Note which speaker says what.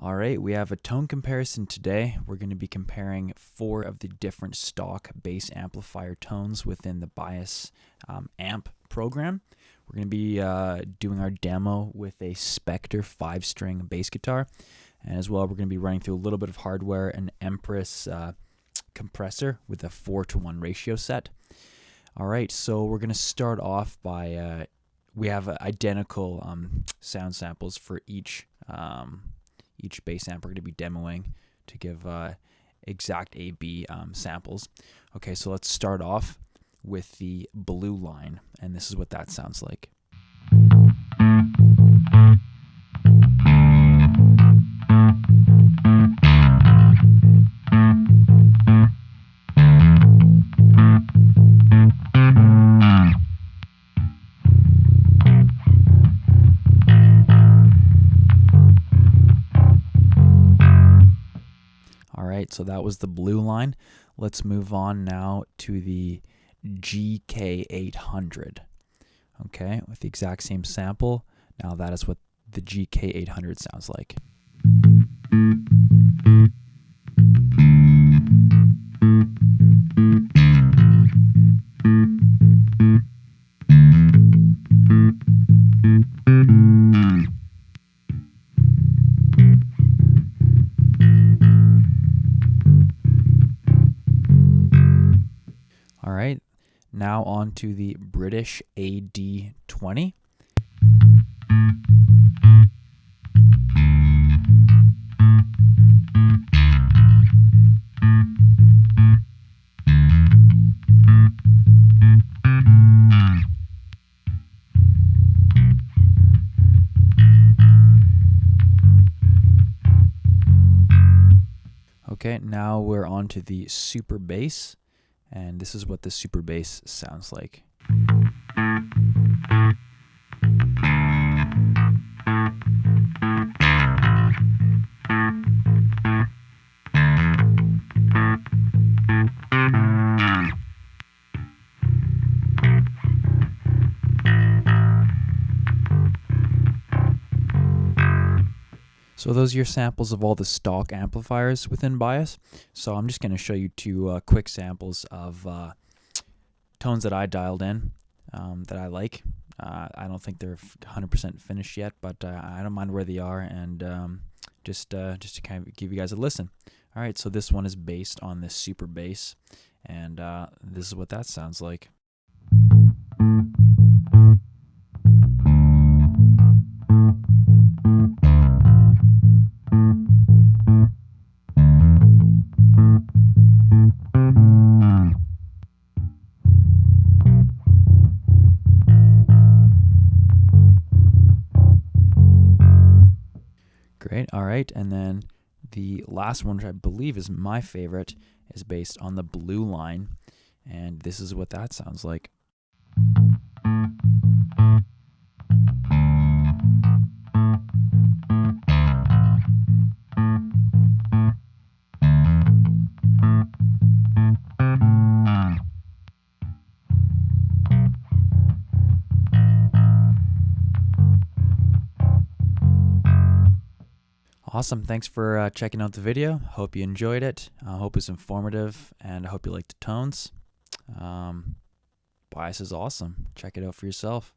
Speaker 1: All right, we have a tone comparison today. We're going to be comparing 4 of the different stock bass amplifier tones within the Bias amp program. We're going to be doing our demo with a Spectre 5-string bass guitar. And as well, we're going to be running through a little bit of hardware, an Empress compressor with a 4:1 ratio set. All right, so we're going to start off by, we have identical sound samples for each bass amp we're going to be demoing to give exact A/B samples. Okay, so let's start off with the blue line, and this is what that sounds like. All right, so that was the blue line. Let's move on now to the GK800. Okay, with the exact same sample. Now that is what the GK800 sounds like. All right, now on to the British AD20. Okay, now we're on to the super bass, and this is what the super bass sounds like. So those are your samples of all the stock amplifiers within Bias. So I'm just going to show you 2 quick samples of tones that I dialed in that I like. I don't think they're 100% finished yet, but I don't mind where they are, and just to kind of give you guys a listen. All right, so this one is based on this super bass, and this is what that sounds like. Great. All right, and then the last one, which I believe is my favorite, is based on the blue line, and this is what that sounds like. Awesome. Thanks for checking out the video. Hope you enjoyed it. I hope it's informative, and I hope you like the tones. Bias is awesome. Check it out for yourself.